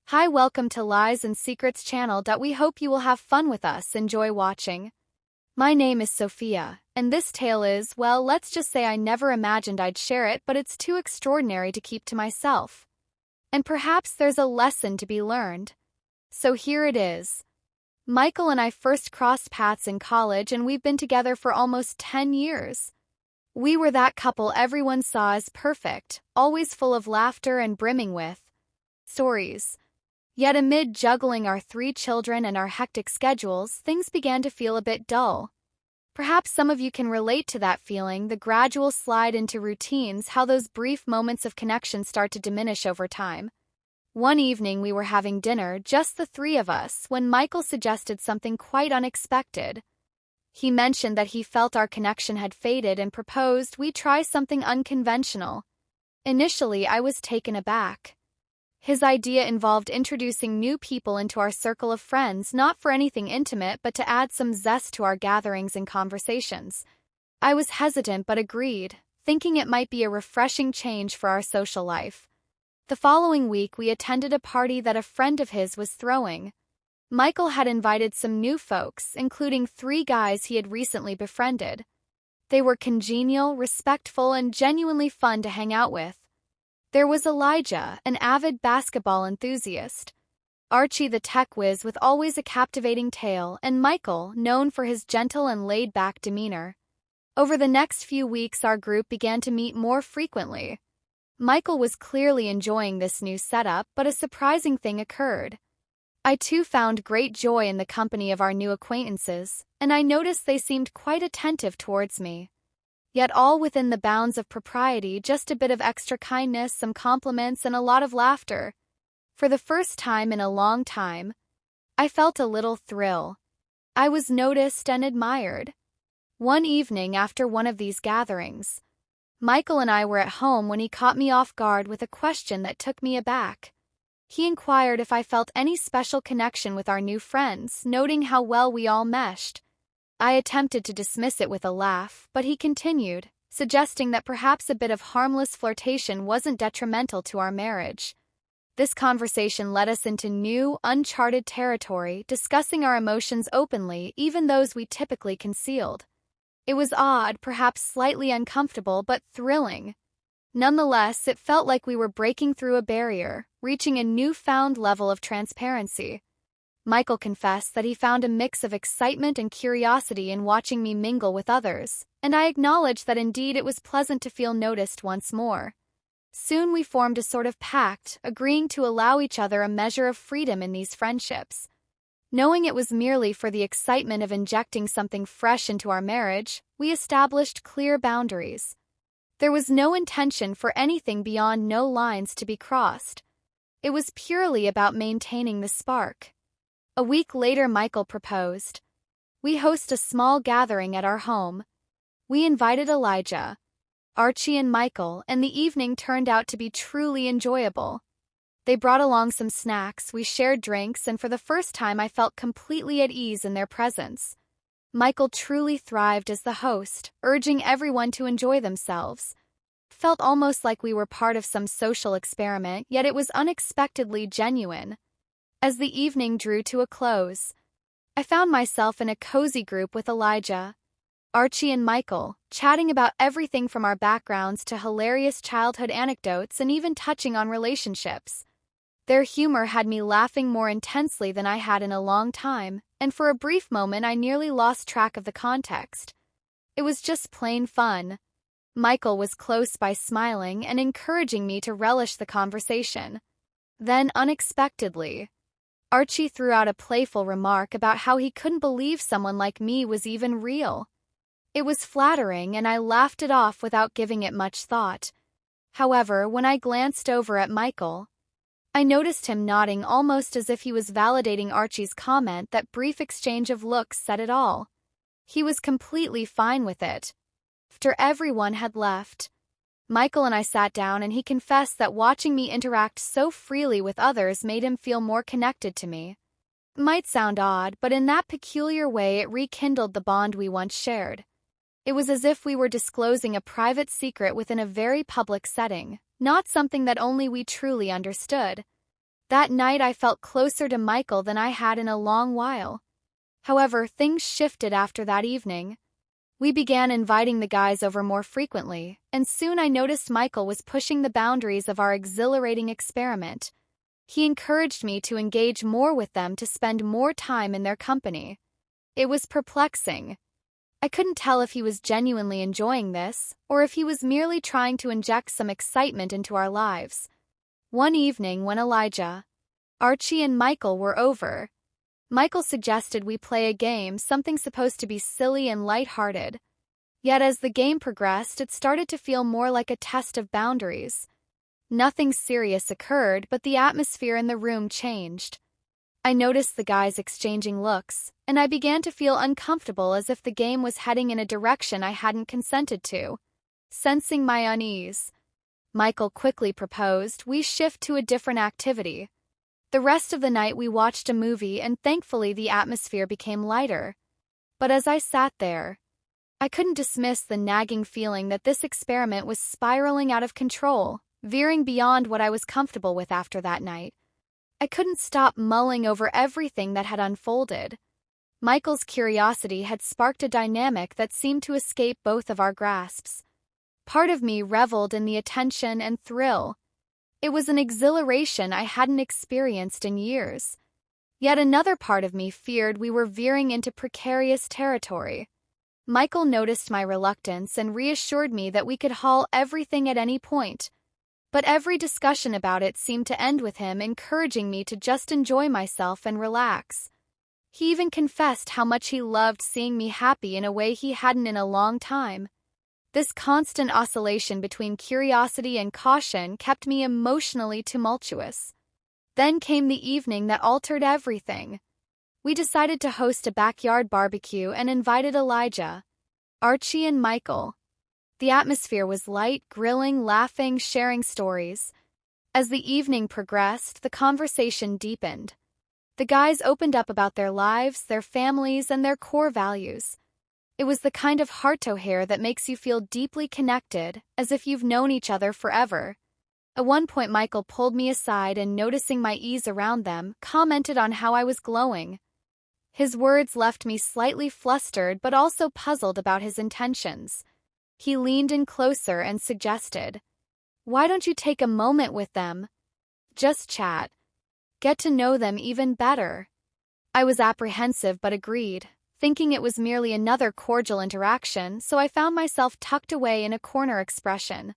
Hi, welcome to Lies and Secrets channel. We hope you will have fun with us. Enjoy watching. My name is Sophia, and this tale is, well, let's just say I never imagined I'd share it, but it's too extraordinary to keep to myself. And perhaps there's a lesson to be learned. So here it is. Michael and I first crossed paths in college, and we've been together for almost 10 years. We were that couple everyone saw as perfect, always full of laughter and brimming with stories. Yet amid juggling our 3 children and our hectic schedules, things began to feel a bit dull. Perhaps some of you can relate to that feeling, the gradual slide into routines, how those brief moments of connection start to diminish over time. One evening we were having dinner, just the 3 of us, when Michael suggested something quite unexpected. He mentioned that he felt our connection had faded and proposed we try something unconventional. Initially, I was taken aback. His idea involved introducing new people into our circle of friends, not for anything intimate but to add some zest to our gatherings and conversations. I was hesitant but agreed, thinking it might be a refreshing change for our social life. The following week we attended a party that a friend of his was throwing. Michael had invited some new folks, including 3 guys he had recently befriended. They were congenial, respectful, and genuinely fun to hang out with. There was Elijah, an avid basketball enthusiast, Archie the tech whiz with always a captivating tale, and Michael, known for his gentle and laid-back demeanor. Over the next few weeks our group began to meet more frequently. Michael was clearly enjoying this new setup, but a surprising thing occurred. I too found great joy in the company of our new acquaintances, and I noticed they seemed quite attentive towards me. Yet all within the bounds of propriety, just a bit of extra kindness, some compliments, and a lot of laughter. For the first time in a long time, I felt a little thrill. I was noticed and admired. One evening after one of these gatherings, Michael and I were at home when he caught me off guard with a question that took me aback. He inquired if I felt any special connection with our new friends, noting how well we all meshed. I attempted to dismiss it with a laugh, but he continued, suggesting that perhaps a bit of harmless flirtation wasn't detrimental to our marriage. This conversation led us into new, uncharted territory, discussing our emotions openly, even those we typically concealed. It was odd, perhaps slightly uncomfortable, but thrilling. Nonetheless, it felt like we were breaking through a barrier, reaching a newfound level of transparency. Michael confessed that he found a mix of excitement and curiosity in watching me mingle with others, and I acknowledged that indeed it was pleasant to feel noticed once more. Soon we formed a sort of pact, agreeing to allow each other a measure of freedom in these friendships. Knowing it was merely for the excitement of injecting something fresh into our marriage, we established clear boundaries. There was no intention for anything beyond no lines to be crossed. It was purely about maintaining the spark. A week later Michael proposed. We host a small gathering at our home. We invited Elijah, Archie, and Michael, and the evening turned out to be truly enjoyable. They brought along some snacks, we shared drinks, and for the first time I felt completely at ease in their presence. Michael truly thrived as the host, urging everyone to enjoy themselves. Felt almost like we were part of some social experiment, yet it was unexpectedly genuine. As the evening drew to a close, I found myself in a cozy group with Elijah, Archie, and Michael, chatting about everything from our backgrounds to hilarious childhood anecdotes and even touching on relationships. Their humor had me laughing more intensely than I had in a long time, and for a brief moment I nearly lost track of the context. It was just plain fun. Michael was close by, smiling and encouraging me to relish the conversation. Then, unexpectedly, Archie threw out a playful remark about how he couldn't believe someone like me was even real. It was flattering, and I laughed it off without giving it much thought. However, when I glanced over at Michael, I noticed him nodding almost as if he was validating Archie's comment. That brief exchange of looks said it all. He was completely fine with it. After everyone had left, Michael and I sat down, and he confessed that watching me interact so freely with others made him feel more connected to me. It might sound odd, but in that peculiar way it rekindled the bond we once shared. It was as if we were disclosing a private secret within a very public setting, not something that only we truly understood. That night I felt closer to Michael than I had in a long while. However, things shifted after that evening. We began inviting the guys over more frequently, and soon I noticed Michael was pushing the boundaries of our exhilarating experiment. He encouraged me to engage more with them, to spend more time in their company. It was perplexing. I couldn't tell if he was genuinely enjoying this, or if he was merely trying to inject some excitement into our lives. One evening when Elijah, Archie and Michael were over, Michael suggested we play a game, something supposed to be silly and light-hearted. Yet as the game progressed, it started to feel more like a test of boundaries. Nothing serious occurred, but the atmosphere in the room changed. I noticed the guys exchanging looks, and I began to feel uncomfortable, as if the game was heading in a direction I hadn't consented to. Sensing my unease, Michael quickly proposed we shift to a different activity. The rest of the night we watched a movie, and thankfully the atmosphere became lighter. But as I sat there, I couldn't dismiss the nagging feeling that this experiment was spiraling out of control, veering beyond what I was comfortable with after that night. I couldn't stop mulling over everything that had unfolded. Michael's curiosity had sparked a dynamic that seemed to escape both of our grasps. Part of me reveled in the attention and thrill. It was an exhilaration I hadn't experienced in years. Yet another part of me feared we were veering into precarious territory. Michael noticed my reluctance and reassured me that we could haul everything at any point. But every discussion about it seemed to end with him encouraging me to just enjoy myself and relax. He even confessed how much he loved seeing me happy in a way he hadn't in a long time. This constant oscillation between curiosity and caution kept me emotionally tumultuous. Then came the evening that altered everything. We decided to host a backyard barbecue and invited Elijah, Archie, and Michael. The atmosphere was light, grilling, laughing, sharing stories. As the evening progressed, the conversation deepened. The guys opened up about their lives, their families, and their core values. It was the kind of heart-to-heart that makes you feel deeply connected, as if you've known each other forever. At one point, Michael pulled me aside and, noticing my ease around them, commented on how I was glowing. His words left me slightly flustered but also puzzled about his intentions. He leaned in closer and suggested, "Why don't you take a moment with them? Just chat. Get to know them even better." I was apprehensive but agreed, thinking it was merely another cordial interaction, so I found myself tucked away in a corner expression.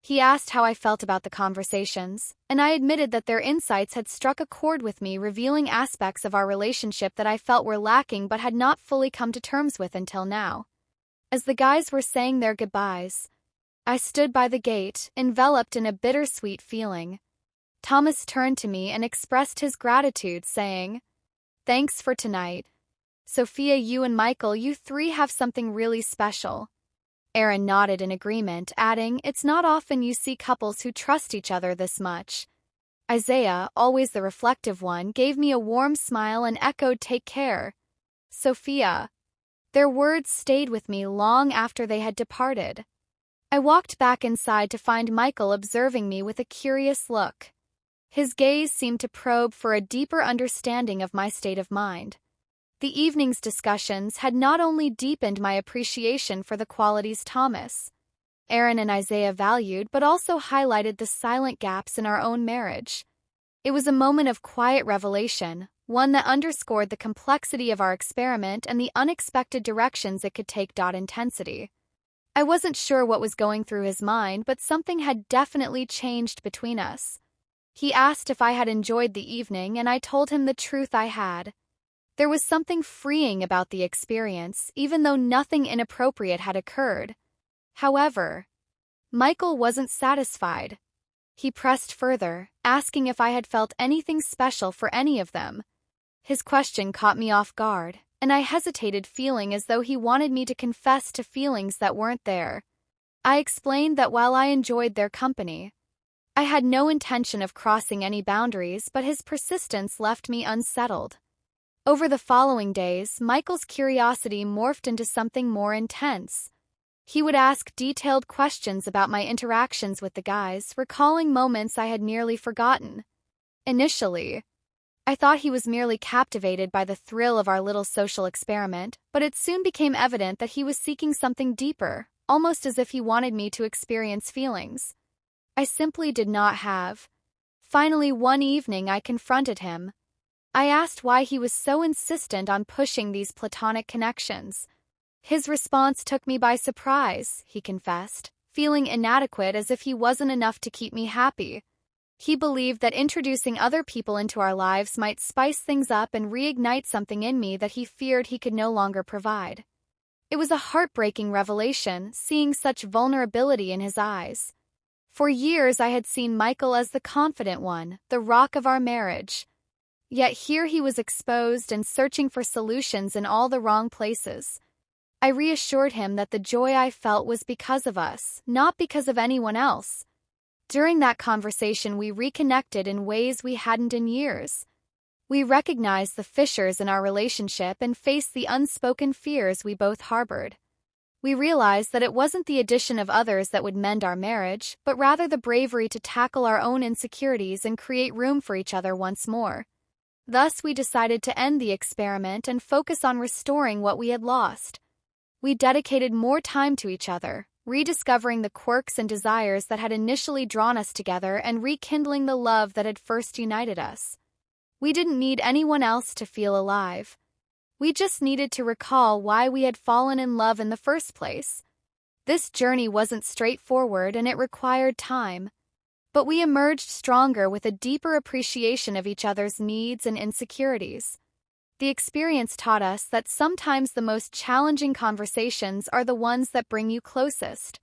He asked how I felt about the conversations, and I admitted that their insights had struck a chord with me, revealing aspects of our relationship that I felt were lacking but had not fully come to terms with until now. As the guys were saying their goodbyes, I stood by the gate, enveloped in a bittersweet feeling. Thomas turned to me and expressed his gratitude, saying, "Thanks for tonight. Sophia, you and Michael, you three have something really special." Aaron nodded in agreement, adding, "It's not often you see couples who trust each other this much." Isaiah, always the reflective one, gave me a warm smile and echoed, "Take care, Sophia." Their words stayed with me long after they had departed. I walked back inside to find Michael observing me with a curious look. His gaze seemed to probe for a deeper understanding of my state of mind. The evening's discussions had not only deepened my appreciation for the qualities Thomas, Aaron, and Isaiah valued, but also highlighted the silent gaps in our own marriage. It was a moment of quiet revelation, one that underscored the complexity of our experiment and the unexpected directions it could take. Intensity. I wasn't sure what was going through his mind, but something had definitely changed between us. He asked if I had enjoyed the evening, and I told him the truth I had. There was something freeing about the experience, even though nothing inappropriate had occurred. However, Michael wasn't satisfied. He pressed further, asking if I had felt anything special for any of them. His question caught me off guard, and I hesitated, feeling as though he wanted me to confess to feelings that weren't there. I explained that while I enjoyed their company, I had no intention of crossing any boundaries, but his persistence left me unsettled. Over the following days, Michael's curiosity morphed into something more intense. He would ask detailed questions about my interactions with the guys, recalling moments I had nearly forgotten. Initially, I thought he was merely captivated by the thrill of our little social experiment, but it soon became evident that he was seeking something deeper, almost as if he wanted me to experience feelings I simply did not have. Finally, one evening I confronted him. I asked why he was so insistent on pushing these platonic connections. His response took me by surprise, he confessed, feeling inadequate as if he wasn't enough to keep me happy. He believed that introducing other people into our lives might spice things up and reignite something in me that he feared he could no longer provide. It was a heartbreaking revelation, seeing such vulnerability in his eyes. For years I had seen Michael as the confident one, the rock of our marriage. Yet here he was exposed and searching for solutions in all the wrong places. I reassured him that the joy I felt was because of us, not because of anyone else. During that conversation, we reconnected in ways we hadn't in years. We recognized the fissures in our relationship and faced the unspoken fears we both harbored. We realized that it wasn't the addition of others that would mend our marriage, but rather the bravery to tackle our own insecurities and create room for each other once more. Thus, we decided to end the experiment and focus on restoring what we had lost. We dedicated more time to each other, rediscovering the quirks and desires that had initially drawn us together and rekindling the love that had first united us. We didn't need anyone else to feel alive. We just needed to recall why we had fallen in love in the first place. This journey wasn't straightforward and it required time. But we emerged stronger with a deeper appreciation of each other's needs and insecurities. The experience taught us that sometimes the most challenging conversations are the ones that bring you closest.